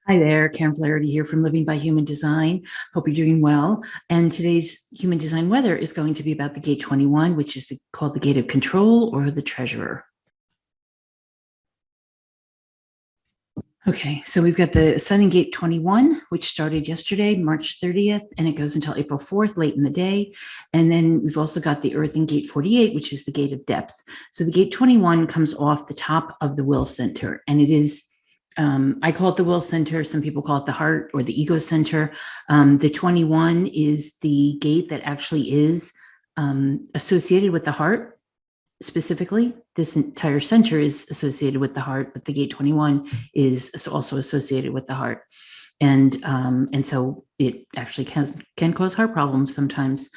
Hi there, Karen Flaherty here from Living by Human Design. Hope you're doing well. And today's Human Design weather is going to be about the Gate 21, which is called the Gate of Control or the Treasurer. Okay, so we've got the Sun in Gate 21, which started yesterday, March 30th, and it goes until April 4th, late in the day. And then we've also got the Earth in Gate 48, which is the Gate of Depth. So the Gate 21 comes off the top of the will center, and it is I call it the will center. Some people call it the heart or the ego center. The 21 is the gate that actually is associated with the heart. Specifically, this entire center is associated with the heart, but the gate 21 is also associated with the heart. And so it actually can cause heart problems sometimes.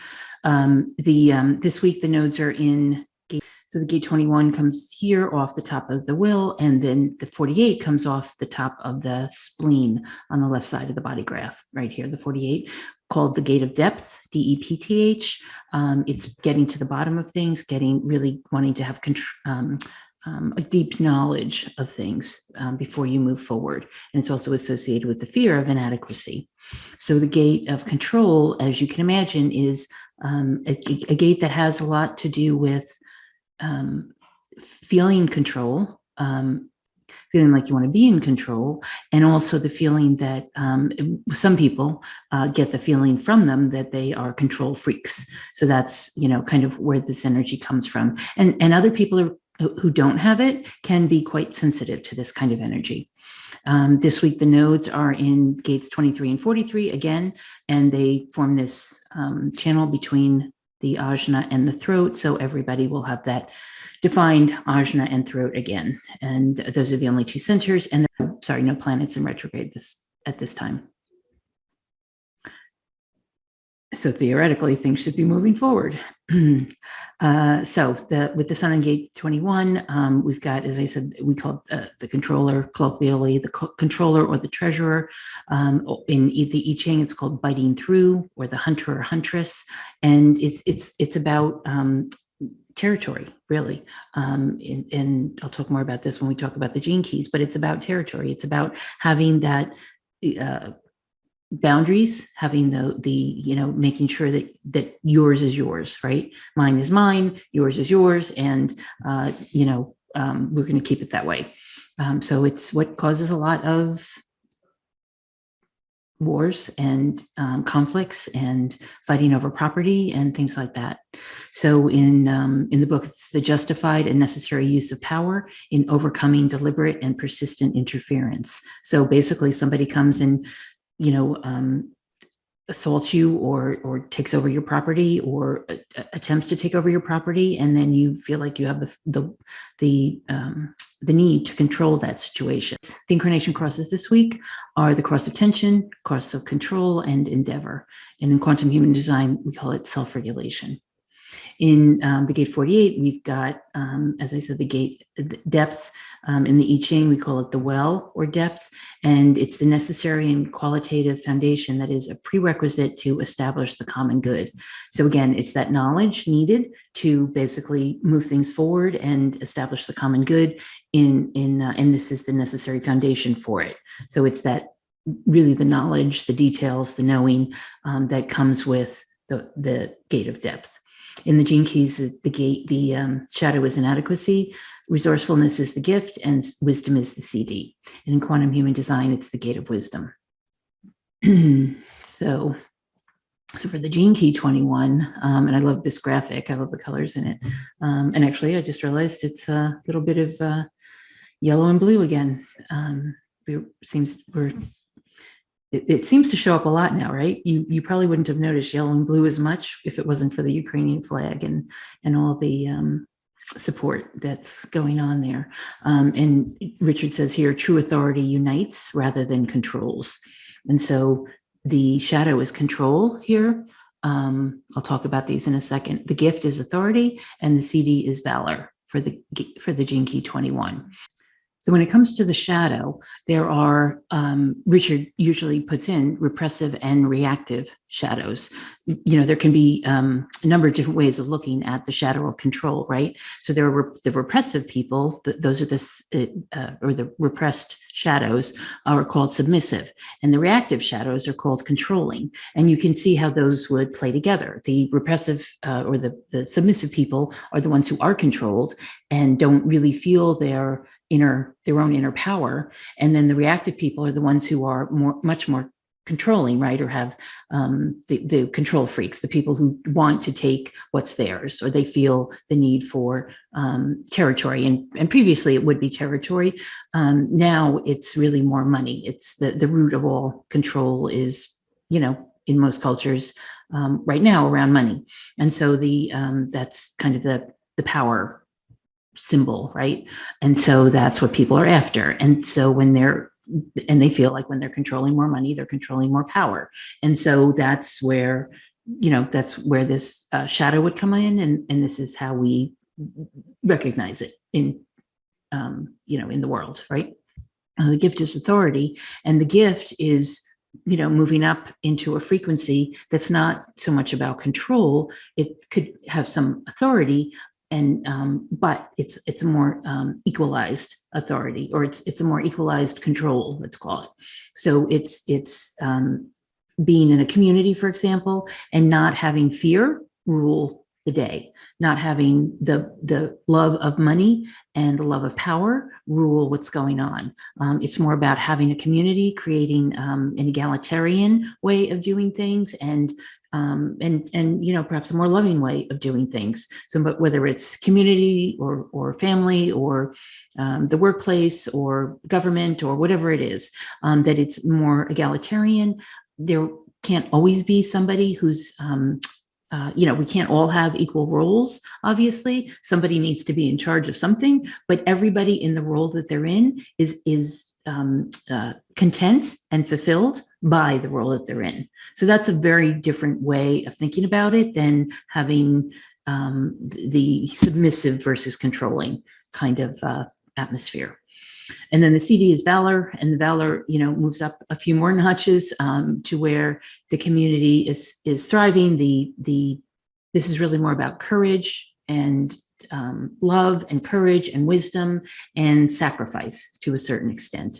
This week, the nodes are in gate. So the gate 21 comes here off the top of the will, and then the 48 comes off the top of the spleen on the left side of the body graph, right here, the 48, called the Gate of Depth, DEPTH. It's getting to the bottom of things, really wanting to have a deep knowledge of things before you move forward. And it's also associated with the fear of inadequacy. So the Gate of Control, as you can imagine, is a gate that has a lot to do with feeling control, feeling like you want to be in control, and also the feeling that some people get the feeling from them that they are control freaks. So that's, kind of where this energy comes from. And other people who don't have it can be quite sensitive to this kind of energy. This week, the nodes are in gates 23 and 43 again, and they form this channel between the ajna and the throat. So everybody will have that defined ajna and throat again. And those are the only two centers. And no planets in retrograde at this time. So theoretically, things should be moving forward. With the Sun in Gate 21, we've got, as I said, we call it the controller, colloquially, the controller or the treasurer. In the I Ching, it's called biting through, or the hunter or huntress. And it's about territory, really. And I'll talk more about this when we talk about the gene keys, but it's about territory. It's about having that boundaries, having the making sure that yours is yours, right? Mine is mine, yours is yours, and we're going to keep it that way. So it's what causes a lot of wars and conflicts and fighting over property and things like that. So in the book, it's the justified and necessary use of power in overcoming deliberate and persistent interference. So basically, somebody comes and assaults you or takes over your property or attempts to take over your property, and then you feel like you have the need to control that situation. The incarnation crosses this week are the cross of tension, cross of control, and endeavor. And in quantum human design, we call it self-regulation. In the Gate 48, we've got, as I said, the depth. In the I Ching, we call it the well or depth, and it's the necessary and qualitative foundation that is a prerequisite to establish the common good. So again, it's that knowledge needed to basically move things forward and establish the common good and this is the necessary foundation for it. So it's that really the knowledge, the details, the knowing that comes with the Gate of Depth. In the gene keys, the shadow is inadequacy, resourcefulness is the gift, and wisdom is the CD. And in quantum human design, it's the Gate of Wisdom. So for the gene key 21, and I love this graphic, I love the colors in it. And actually, I just realized it's a little bit of yellow and blue again. It seems to show up a lot now, right? You probably wouldn't have noticed yellow and blue as much if it wasn't for the Ukrainian flag and all the support that's going on there. And Richard says here, true authority unites rather than controls. And so the shadow is control here. I'll talk about these in a second. The gift is authority, and the CD is valor for the gene key 21. So when it comes to the shadow, there are, Richard usually puts in repressive and reactive shadows. There can be a number of different ways of looking at the shadow of control, right? So there are the repressive people, those are or the repressed shadows are called submissive, and the reactive shadows are called controlling. And you can see how those would play together. The repressive or the submissive people are the ones who are controlled and don't really feel their own inner power. And then the reactive people are the ones who are much more controlling, right? Or have the control freaks, the people who want to take what's theirs, or they feel the need for territory. And previously it would be territory. Now it's really more money. It's the root of all control is, in most cultures right now around money. And so that's kind of the power symbol, right? And so that's what people are after. And so they feel like when they're controlling more money, they're controlling more power. And so that's where this shadow would come in. And this is how we recognize it in the world, right? The gift is authority, and the gift is, moving up into a frequency that's not so much about control. It could have some authority, but it's a more equalized authority, or it's a more equalized control, let's call it. So it's being in a community, for example, and not having fear rule the day, not having the love of money and the love of power rule what's going on. It's more about having a community, creating an egalitarian way of doing things, and perhaps a more loving way of doing things. So, but whether it's community or family or the workplace or government or whatever it is, that it's more egalitarian. There can't always be somebody who's we can't all have equal roles. Obviously, somebody needs to be in charge of something, but everybody in the role that they're in is content and fulfilled by the role that they're in. So that's a very different way of thinking about it than having the submissive versus controlling kind of atmosphere. And then the CD is valor, and the valor, moves up a few more notches to where the community is thriving. This is really more about courage and love and courage and wisdom and sacrifice to a certain extent,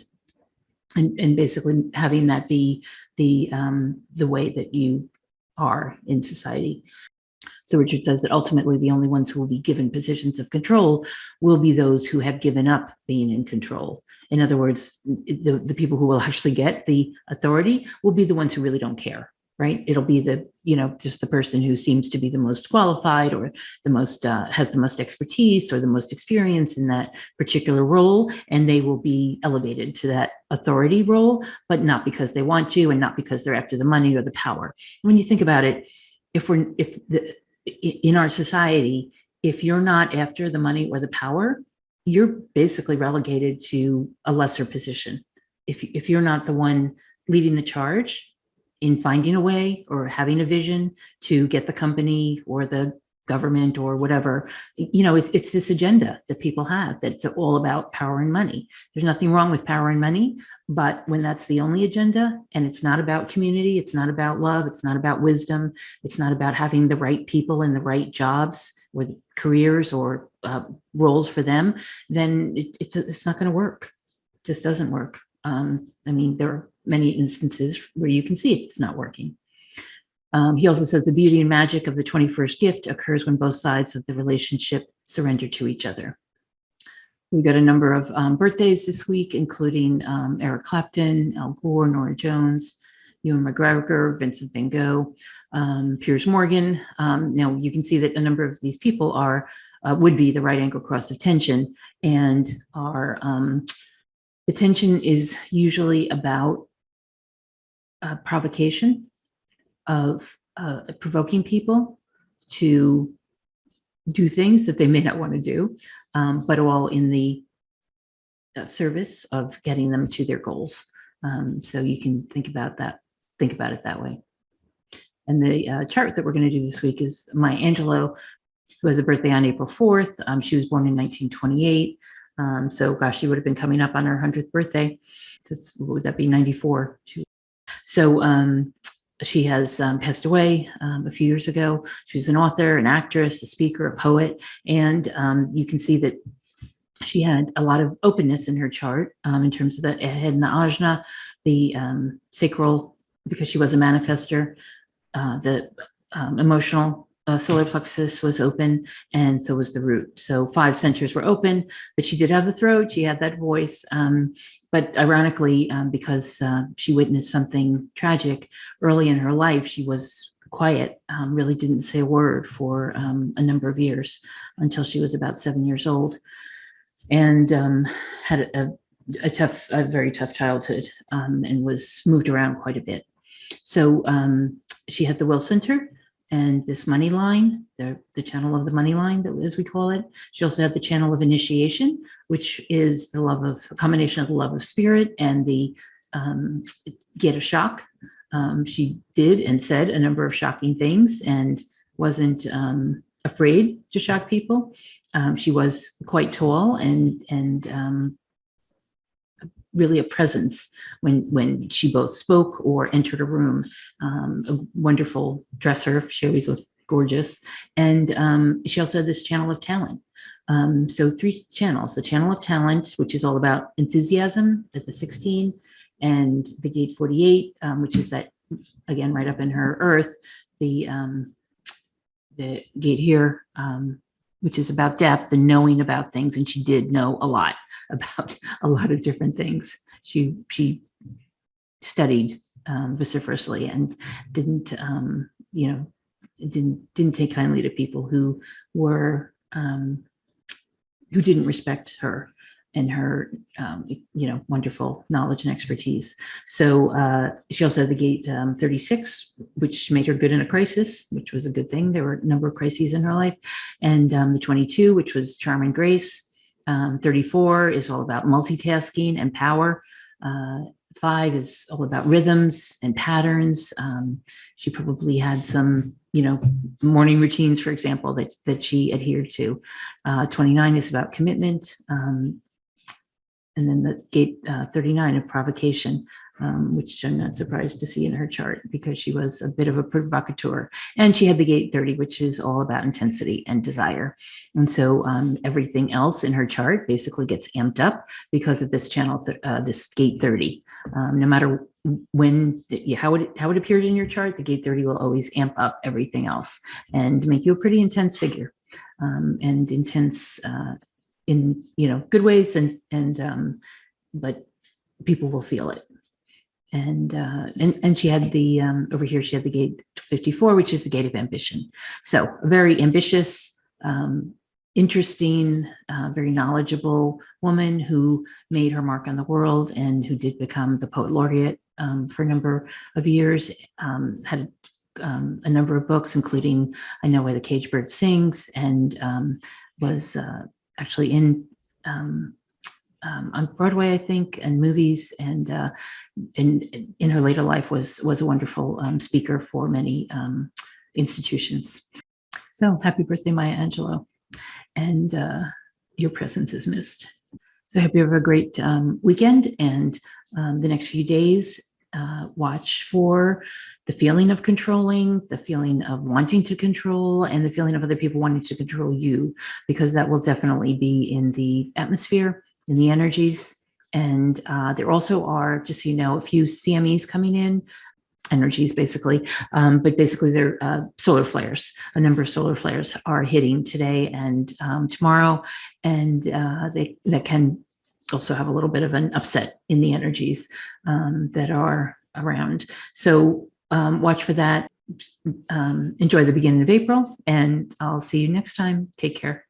and basically having that be the way that you are in society. So Richard says that ultimately the only ones who will be given positions of control will be those who have given up being in control. In other words, the people who will actually get the authority will be the ones who really don't care, right? It'll be just the person who seems to be the most qualified, or the most has the most expertise or the most experience in that particular role, and they will be elevated to that authority role, but not because they want to, and not because they're after the money or the power. When you think about it, in our society, if you're not after the money or the power, you're basically relegated to a lesser position. If you're not the one leading the charge in finding a way or having a vision to get the company or the government or whatever, it's this agenda that people have, that it's all about power and money. There's nothing wrong with power and money, but when that's the only agenda, and it's not about community, it's not about love, it's not about wisdom, it's not about having the right people in the right jobs or careers or roles for them, then it's not going to work. It just doesn't work. There are many instances where you can see it's not working. He also says the beauty and magic of the 21st gift occurs when both sides of the relationship surrender to each other. We've got a number of birthdays this week, including Eric Clapton, Al Gore, Norah Jones, Ewan McGregor, Vincent Van Gogh, Piers Morgan. Now you can see that a number of these people would be the right angle cross of tension, and the tension is usually about provocation, of provoking people to do things that they may not want to do, but all in the service of getting them to their goals. So you can think about it that way. And the chart that we're going to do this week is Maya Angelou, who has a birthday on April 4th. She was born in 1928. So gosh, she would have been coming up on her 100th birthday. Would that be 94? So she has passed away a few years ago. She was an author, an actress, a speaker, a poet, and you can see that she had a lot of openness in her chart in terms of the head and the ajna, the sacral, because she was a manifester, the emotional solar plexus was open, and so was the root. So 5 centers were open, but she did have the throat. She had that voice. But ironically, because she witnessed something tragic early in her life, she was quiet, really didn't say a word for a number of years until she was about 7 years old, and had a very tough childhood, and was moved around quite a bit. So she had the will center and this money line, the channel of the money line, as we call it. She also had the channel of initiation, which is the love of, a combination of the love of spirit and the gate of shock. She did and said a number of shocking things and wasn't afraid to shock people. She was quite tall and really a presence when she both spoke or entered a room. A wonderful dresser. She always looked gorgeous. And she also had this channel of talent. So 3 channels: the channel of talent, which is all about enthusiasm at the 16, and the gate 48, which is that, again, right up in her earth, the gate here, which is about depth and knowing about things. And she did know a lot about a lot of different things. She studied vociferously and didn't, didn't take kindly to people who were, who didn't respect her and her, wonderful knowledge and expertise. So she also had the gate 36, which made her good in a crisis, which was a good thing. There were a number of crises in her life. And the 22, which was charm and grace. 34 is all about multitasking and power. 5 is all about rhythms and patterns. She probably had some, morning routines, for example, that she adhered to. 29 is about commitment. And then the gate 39 of provocation, which I'm not surprised to see in her chart because she was a bit of a provocateur. And she had the gate 30, which is all about intensity and desire. And so everything else in her chart basically gets amped up because of this channel, this gate 30. No matter when, how it appears in your chart, the gate 30 will always amp up everything else and make you a pretty intense figure, and intense in good ways, and but people will feel it. And she had the over here, she had the gate 54, which is the gate of ambition. So a very ambitious, interesting, very knowledgeable woman who made her mark on the world and who did become the poet laureate for a number of years. Had a number of books, including I Know Why the Caged Bird Sings, and was actually on Broadway, I think, and movies, and in her later life was a wonderful speaker for many institutions. So happy birthday, Maya Angelou, and your presence is missed. So I hope you have a great weekend, and the next few days. Watch for the feeling of controlling, the feeling of wanting to control, and the feeling of other people wanting to control you, because that will definitely be in the atmosphere, in the energies. And there also are, just so you know, a few CMEs coming in, energies basically, but basically they're solar flares. A number of solar flares are hitting today and tomorrow, and that can also have a little bit of an upset in the energies that are around. So watch for that. Enjoy the beginning of April, and I'll see you next time. Take care.